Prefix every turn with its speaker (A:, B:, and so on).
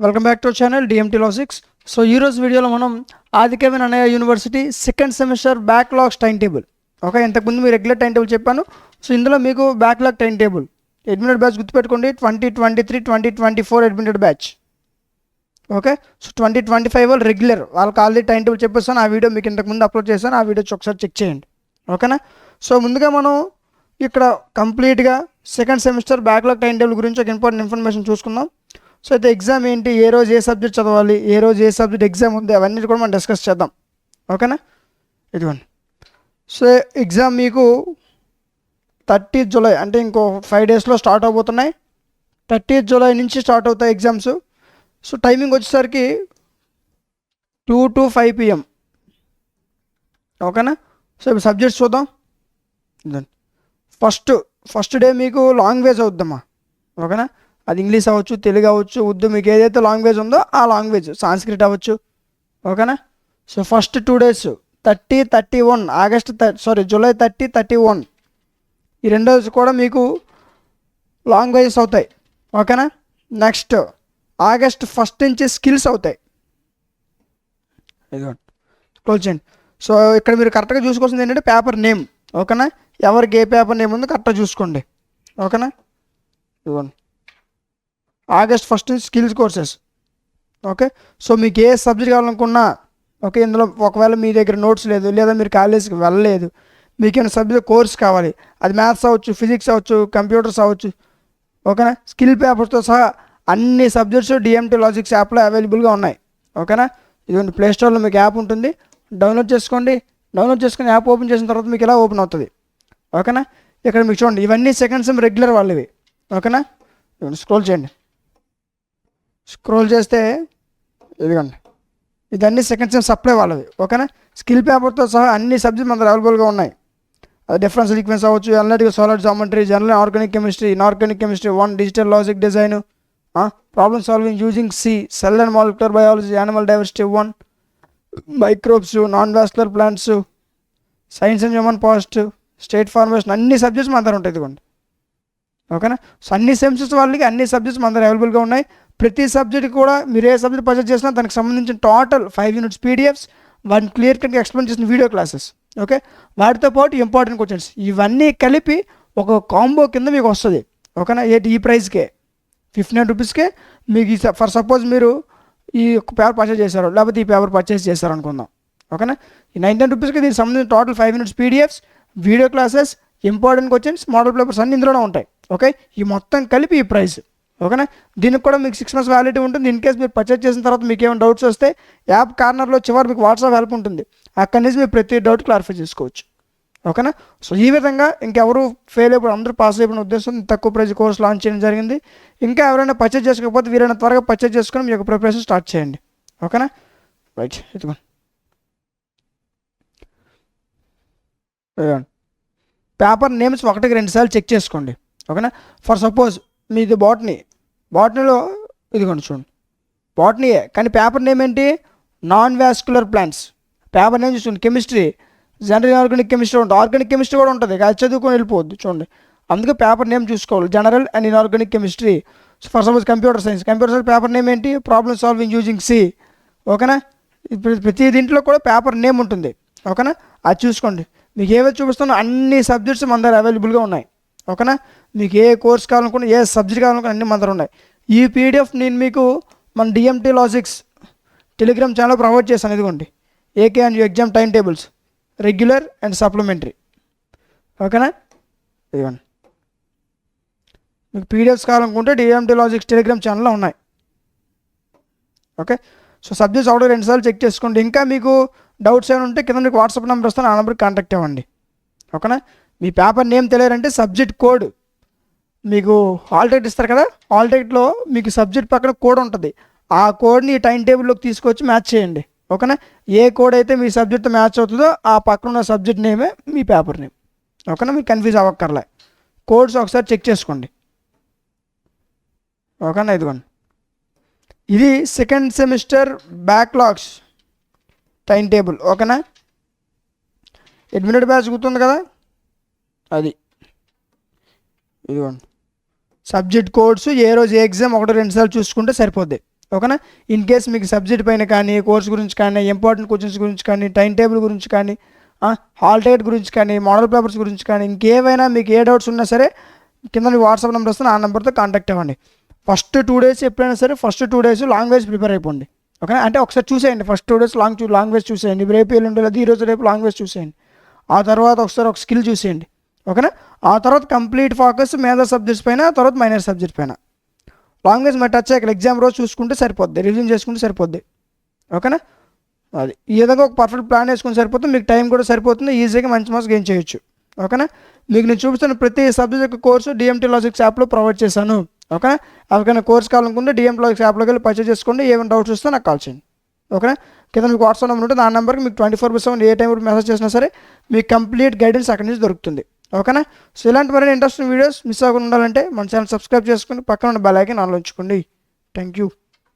A: Welcome back to channel DMT Logics. So ఈరోజు వీడియోలో మనం Adikavi Nannaya university second semester backlogs time table. Okay, ఇంతకుముందు మీ రెగ్యులర్ టైం టేబుల్ చెప్పాను. సో ఇందులో మీకు backlog time table admitted batch గుర్తుపెట్టుకోండి, 2023-2024 అడ్మిటెడ్ బ్యాచ్. ఓకే, సో 2025 వాళ్ళు రెగ్యులర్, వాళ్ళకి ఆల్రెడీ టైం టేబుల్ చెప్పేస్తాను. ఆ వీడియో మీకు ఇంతకుముందు అప్లోడ్ చేశాను, ఆ వీడియో ఒకసారి చెక్ చేయండి. ఓకేనా. సో ముందుగా మనం ఇక్కడ కంప్లీట్గా second semester backlog time table గురించి ఒక ఇంపార్టెంట్ ఇన్ఫర్మేషన్ చూసుకుందాం. సో అయితే ఎగ్జామ్ ఏంటి, ఏ రోజు ఏ సబ్జెక్ట్ చదవాలి, ఏ రోజు ఏ సబ్జెక్ట్ ఎగ్జామ్ ఉంది, అవన్నీ కూడా మనం డిస్కస్ చేద్దాం. ఓకేనా. ఇదిగోండి. సో ఎగ్జామ్ మీకు 30th జూలై అంటే ఇంకో 5 డేస్లో స్టార్ట్ అవబోతున్నాయి. 30th జూలై నుంచి స్టార్ట్ అవుతాయి ఎగ్జామ్స్. సో టైమింగ్ వచ్చేసరికి 2 to 5 PM. ఓకేనా. సో ఇప్పుడు సబ్జెక్ట్స్ చూద్దాం. ఫస్ట్ డే మీకు లాంగ్వేజ్ అవుద్దమ్మా. ఓకేనా. అది ఇంగ్లీష్ అవ్వచ్చు, తెలుగు అవ్వచ్చు, ఉర్దూ, మీకు ఏదైతే లాంగ్వేజ్ ఉందో ఆ లాంగ్వేజ్, సాంస్క్రిట్ అవ్వచ్చు. ఓకేనా. సో ఫస్ట్ 2 days 30, 31 జూలై 30, 31 ఈ 2 days కూడా మీకు లాంగ్వేజెస్ అవుతాయి. ఓకేనా. నెక్స్ట్ August 1 నుంచి స్కిల్స్ అవుతాయి. ఇదిగోండి, క్లోజ్ చేయండి. సో ఇక్కడ మీరు కరెక్ట్గా చూసుకోవాల్సింది ఏంటంటే పేపర్ నేమ్. ఓకేనా. ఎవరికి ఏ పేపర్ నేమ్ ఉందో కరెక్ట్గా చూసుకోండి. ఓకేనా. ఇదిగోండి, August 1 నుంచి స్కిల్స్ కోర్సెస్. ఓకే. సో మీకు ఏ సబ్జెక్ట్ కావాలనుకున్నా, ఓకే, ఇందులో ఒకవేళ మీ దగ్గర నోట్స్ లేదు, లేదా మీరు కాలేజీకి వెళ్ళలేదు, మీకు ఏమైనా సబ్జెక్ట్ కోర్స్ కావాలి, అది మ్యాథ్స్ అవ్వచ్చు, ఫిజిక్స్ అవ్వచ్చు, కంప్యూటర్స్ అవ్వచ్చు. ఓకేనా. స్కిల్ పేపర్స్తో సహా అన్ని సబ్జెక్ట్స్ డిఎంటీ లాజిక్స్ యాప్లో అవైలబుల్గా ఉన్నాయి. ఓకేనా. ఇదిగోండి, ప్లేస్టోర్లో మీకు యాప్ ఉంటుంది, డౌన్లోడ్ చేసుకోండి. డౌన్లోడ్ చేసుకుని యాప్ ఓపెన్ చేసిన తర్వాత మీకు ఇలా ఓపెన్ అవుతుంది. ఓకేనా. ఇక్కడ మీకు చూడండి, ఇవన్నీ సెకండ్ సెమ్ రెగ్యులర్ వాళ్ళవి. ఓకేనా. స్క్రోల్ చేయండి. స్క్రోల్ చేస్తే ఇదిగోండి, ఇదన్నీ సెకండ్ సెమ్ సప్లై వాళ్ళవి. ఓకేనా. స్కిల్ పేపర్తో సహా అన్ని సబ్జెక్ట్స్ మన అవైలబుల్గా ఉన్నాయి. అది డిఫరెన్స్ సీక్వెన్స్ అవ్వచ్చు, analytical solid geometry, general organic chemistry, inorganic chemistry 1, digital logic design, problem solving using C, cell and molecular biology, animal diversity 1, microbes, non vascular plants, science and human past, state formation, అన్ని subjects మన దగ్గర ఉంటాయి. ఇదిగోండి. ఓకేనా. So అన్ని semesters వాళ్ళకి అన్ని subjects మన దగ్గర అవైలబుల్గా ఉన్నాయి. ప్రతి సబ్జెక్ట్ కూడా మీరు ఏ సబ్జెక్ట్ పర్చేస్ చేసినా దానికి సంబంధించిన టోటల్ 5 units PDFs, 1 క్లియర్ కట్గా ఎక్స్ప్లెయిన్ చేసిన వీడియో క్లాసెస్. ఓకే. వాటితో పాటు ఇంపార్టెంట్ క్వశ్చన్స్ ఇవన్నీ కలిపి ఒక కాంబో కింద మీకు వస్తుంది. ఓకేనా. ఈ ప్రైస్కే 59 rupeesకే మీకు ఫర్ సపోజ్ మీరు ఈ ఒక పేపర్ పర్చేస్ చేశారు, లేకపోతే ఈ పేపర్ పర్చేస్ చేశారు అనుకుందాం. ఓకేనా. ఈ 19 rupeesకి దీనికి సంబంధించిన total 5 units PDFs, video classes, important questions, model papers అన్ని ఇందులోనే ఉంటాయి. ఓకే. ఈ మొత్తం కలిపి ఈ ప్రైస్. ఓకేనా. దీనికి కూడా మీకు 6 months వ్యాలిడిటీ ఉంటుంది. ఇన్ కేస్ మీరు పర్చేస్ చేసిన తర్వాత మీకు ఏమైనా డౌట్స్ వస్తే యాప్ కార్నర్లో చివరి మీకు వాట్సాప్ హెల్ప్ ఉంటుంది, అక్కడి నుంచి మీరు ప్రతి డౌట్ క్లారిఫై చేసుకోవచ్చు. ఓకేనా. సో ఈ విధంగా ఇంకెవరు ఫెయిల్ అయిపోయి అందరూ పాస్ అయిపోయిన ఉద్దేశం తక్కువ ప్రైజ్ కోర్స్ లాంచ్ చేయడం జరిగింది. ఇంకా ఎవరైనా పర్చేస్ చేసుకోకపోతే వీరైనా త్వరగా పర్చేస్ చేసుకుని మీ యొక్క ప్రిపరేషన్ స్టార్ట్ చేయండి. ఓకేనా. రైట్. ఇదిగోండి, పేపర్ నేమ్స్ 1-2 సార్లు చెక్ చేసుకోండి. ఓకేనా. ఫర్ సపోజ్ మీది బాటనీలో ఇదిగోండి చూడండి, బాటనీయే కానీ పేపర్ నేమ్ ఏంటి, non vascular plants. Paper name చూసుకోండి. కెమిస్ట్రీ, జనరల్ ఆర్గానిక్ కెమిస్ట్రీ ఉంటుంది, ఆర్గానిక్ కెమిస్ట్రీ కూడా ఉంటుంది, అది చదువుకొని వెళ్ళిపోవద్దు. చూడండి, అందుకే పేపర్ నేమ్ చూసుకోవాలి, general and inorganic chemistry. For suppose computer science paper name ఏంటి, ప్రాబ్లమ్ సాల్వింగ్ యూజింగ్ సి. ఓకేనా. ప్రతి దీంట్లో కూడా పేపర్ నేమ్ ఉంటుంది. ఓకేనా. అది చూసుకోండి. మీకు ఏవైతే చూపిస్తున్నా అన్ని సబ్జెక్ట్స్ మన దగ్గర అవైలబుల్గా ఉన్నాయి. ఓకేనా. మీకు ఏ కోర్స్ కావాలనుకున్నా, ఏ సబ్జెక్ట్ కావాలనుకున్నా అన్ని మన దగ్గర ఉన్నాయి. ఈ PDF నేను మీకు మన DMT logics Telegram channel provide చేశాను. ఇదిగోండి, AK and exam time tables, regular and supplementary. ఓకేనా. ఇదిగోండి, మీకు PDFs కావాలనుకుంటే డిఎంటీ లాజిక్స్ టెలిగ్రామ్ ఛానల్లో ఉన్నాయి. ఓకే. సో సబ్జెక్ట్స్ 1-2 సార్లు చెక్ చేసుకోండి. ఇంకా మీకు డౌట్స్ ఏమైనా ఉంటే కింద మీకు వాట్సాప్ నెంబర్ వస్తాను, ఆ నెంబర్కి కాంటాక్ట్ అవ్వండి. ఓకేనా. మీ పేపర్ నేమ్ తెలియాలంటే సబ్జెక్ట్ కోడ్ మీకు హాల్ టికెట్ ఇస్తారు కదా, హాల్ టికెట్లో మీకు సబ్జెక్ట్ పక్కన కోడ్ ఉంటుంది. ఆ కోడ్ని ఈ టైం టేబుల్లోకి తీసుకొచ్చి మ్యాచ్ చేయండి. ఓకేనా. ఏ కోడ్ అయితే మీ సబ్జెక్ట్తో మ్యాచ్ అవుతుందో ఆ పక్కన ఉన్న సబ్జెక్ట్ నేమే మీ పేపర్ నేమ్. ఓకేనా. మీకు కన్ఫ్యూజ్ అవ్వక్కర్లే, కోడ్స్ ఒకసారి చెక్ చేసుకోండి. ఓకేనా. ఇదిగోండి, ఇది second semester backlogs time table. ఓకేనా. అడ్మిటెడ్ బ్యాచ్ గుర్తుంది కదా, అది ఇదిగోండి. సబ్జెక్ట్ కోడ్స్ ఏ రోజు ఏ ఎగ్జామ్ 1-2 సార్లు చూసుకుంటే సరిపోద్ది. ఓకేనా. ఇన్ కేస్ మీకు సబ్జెక్ట్ పైన కానీ, కోర్స్ గురించి కానీ, ఇంపార్టెంట్ క్వశ్చన్స్ గురించి కానీ, టైం టేబుల్ గురించి కానీ, హాల్ టికెట్ గురించి కానీ, మోడల్ పేపర్స్ గురించి కానీ, ఇంకేమైనా మీకు ఏ డౌట్స్ ఉన్నా సరే కింద మీ వాట్సాప్ నెంబర్ వస్తే ఆ నెంబర్తో కాంటాక్ట్ అవ్వండి. ఫస్ట్ 2 days ఎప్పుడైనా సరే ఫస్ట్ 2 days లాంగ్వేజ్ ప్రిపేర్ అయిపోండి. ఓకేనా. అంటే ఒకసారి చూసేయండి, ఫస్ట్ 2 days లాంగ్వేజ్ చూసేయండి. రేపు ఎల్లుండి లేదు, ఈరోజు రేపు లాంగ్వేజ్ చూసేయండి. ఆ తర్వాత ఒకసారి ఒక స్కిల్ చూసేయండి. ఓకేనా. ఆ తర్వాత కంప్లీట్ ఫోకస్ మేజర్ సబ్జెక్ట్స్ పైన, తర్వాత మైనర్ సబ్జెక్ట్ పైన. లాంగ్వేజ్ మరి టచ్ అయ్యాక ఎగ్జామ్ రోజు చూసుకుంటే సరిపోద్ది, రివిజన్ చేసుకుంటే సరిపోద్ది. ఓకేనా. అది ఈ విధంగా ఒక పర్ఫెక్ట్ ప్లాన్ వేసుకుని సరిపోతుంది, మీకు టైం కూడా సరిపోతుంది, ఈజీగా మంచి మార్క్స్ గెయిన్ చేయొచ్చు. ఓకేనా. మీకు నేను చూపిస్తున్న ప్రతి సబ్జెక్ట్ యొక్క కోర్సు డిఎంటీ లాజిక్స్ యాప్లో ప్రొవైడ్ చేశాను. ఓకేనా. ఎవరికైనా కోర్స్ కావాలనుకుంటే డిఎంటీ లాజిక్స్ యాప్లోకి వెళ్ళి పర్చేస్ చేసుకోండి. ఏమైనా డౌట్స్ వస్తే నాకు కాల్ చేయండి. ఓకేనా. కింద మీకు వాట్సాప్ నెంబర్ ఉంటుంది, ఆ నెంబర్కి మీకు 24/7 ఏ టైం మెసేజ్ చేసినా సరే మీకు కంప్లీట్ గైడెన్స్ అక్కడి నుంచి దొరుకుతుంది. ఓకేనా. సో ఇలాంటి మరిన్ని ఇంట్రెస్టింగ్ వీడియోస్ మిస్ అవ్వకుండా ఉండాలంటే మన ఛానల్ సబ్స్క్రైబ్ చేసుకుని పక్కన ఉన్న బెల్ ఐకాన్ ఆన్లో ఉంచుకోండి. Thank you.